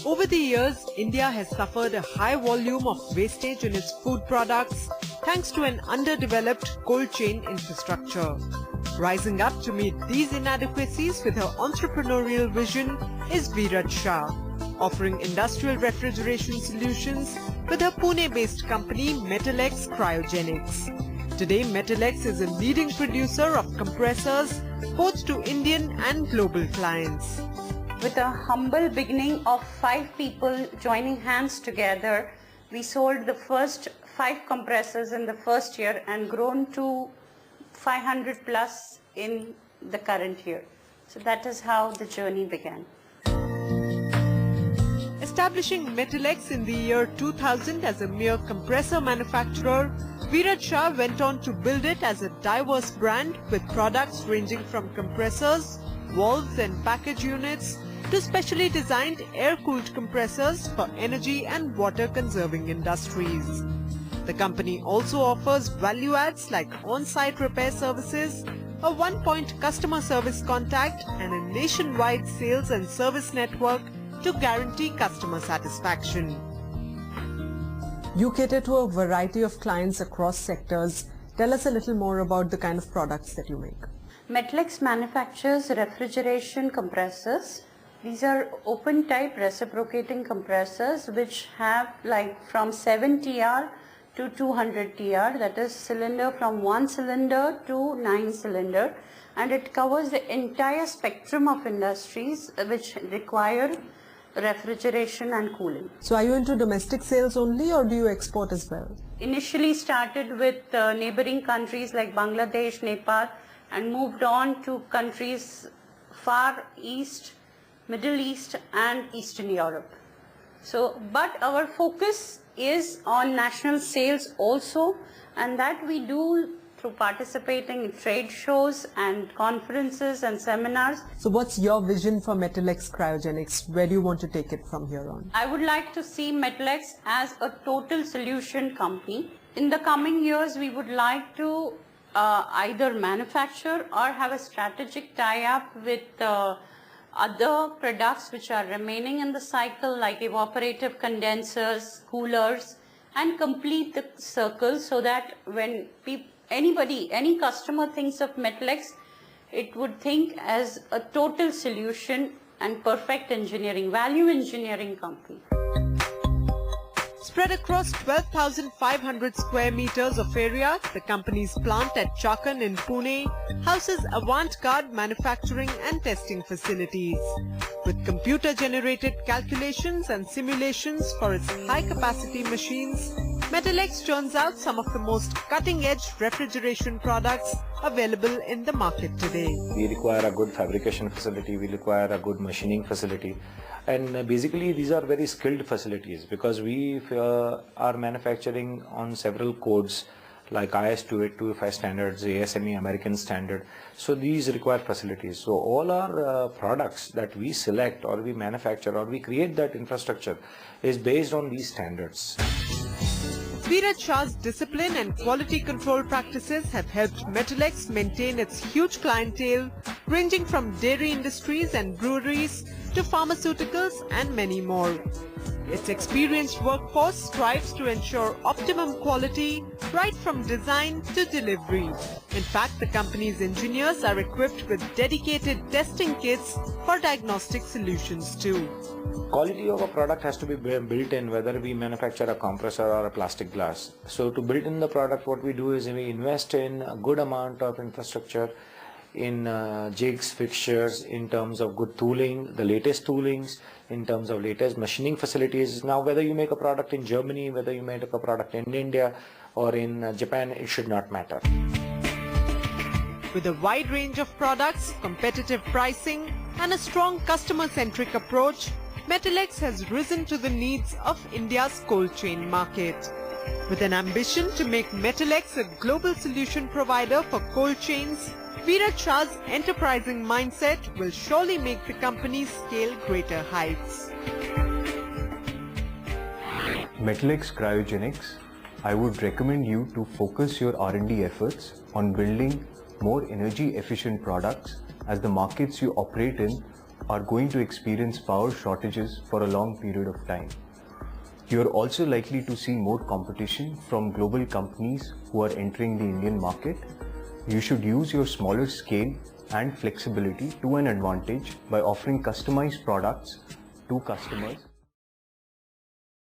Over the years, India has suffered a high volume of wastage in its food products thanks to an underdeveloped cold chain infrastructure. Rising up to meet these inadequacies with her entrepreneurial vision is Veeraj Shah, offering industrial refrigeration solutions with her Pune-based company Metalex Cryogenics. Today, Metalex is a leading producer of compressors both to Indian and global clients. With a humble beginning of 5 people joining hands together, we sold the first 5 compressors in the first year and grown to 500 plus in the current year. So that is how the journey began. Establishing Metalex in the year 2000 as a mere compressor manufacturer, Veeraj Shah went on to build it as a diverse brand with products ranging from compressors, valves and package units to specially designed air-cooled compressors for energy and water-conserving industries. The company also offers value adds like on-site repair services, a one-point customer service contact and a nationwide sales and service network to guarantee customer satisfaction. You cater to a variety of clients across sectors. Tell us a little more about the kind of products that you make. Metalex manufactures refrigeration compressors. These are open type reciprocating compressors which have like from 7 TR to 200 TR, that is cylinder from 1 cylinder to 9 cylinder, and it covers the entire spectrum of industries which require refrigeration and cooling. So are you into domestic sales only or do you export as well? Initially started with neighboring countries like Bangladesh, Nepal, and moved on to countries far east, Middle East and Eastern Europe. So, but our focus is on national sales also, and that we do through participating in trade shows and conferences and seminars. So what's your vision for Metalex Cryogenics? Where do you want to take it from here on? I would like to see Metalex as a total solution company. In the coming years, we would like to either manufacture or have a strategic tie-up with other products which are remaining in the cycle like evaporative condensers, coolers, and complete the circle so that when any customer thinks of Metalex, it would think as a total solution and perfect engineering, value engineering company. Spread across 12,500 square meters of area, the company's plant at Chakan in Pune houses avant-garde manufacturing and testing facilities. With computer-generated calculations and simulations for its high-capacity machines, Metalex turns out some of the most cutting-edge refrigeration products available in the market today. We require a good fabrication facility, we require a good machining facility, and basically these are very skilled facilities because we are manufacturing on several codes like IS 2825 standards, ASME American standard. So these require facilities. So all our products that we select or we manufacture or we create that infrastructure is based on these standards. Veeraj Shah's discipline and quality control practices have helped Metalex maintain its huge clientele ranging from dairy industries and breweries to pharmaceuticals and many more. Its experienced workforce strives to ensure optimum quality right from design to delivery. In fact, the company's engineers are equipped with dedicated testing kits for diagnostic solutions too. Quality of a product has to be built in whether we manufacture a compressor or a plastic glass. So to build in the product, what we do is we invest in a good amount of infrastructure in jigs, fixtures, in terms of good tooling, the latest toolings, in terms of latest machining facilities. Now whether you make a product in Germany, whether you make a product in India or in Japan, it should not matter. With a wide range of products, competitive pricing and a strong customer-centric approach, Metalex has risen to the needs of India's cold chain market. With an ambition to make Metalex a global solution provider for cold chains, Veeraj Shah's enterprising mindset will surely make the company scale greater heights. Metalex Cryogenics, I would recommend you to focus your R&D efforts on building more energy efficient products as the markets you operate in are going to experience power shortages for a long period of time. You are also likely to see more competition from global companies who are entering the Indian market. You should use your smaller scale and flexibility to an advantage by offering customized products to customers.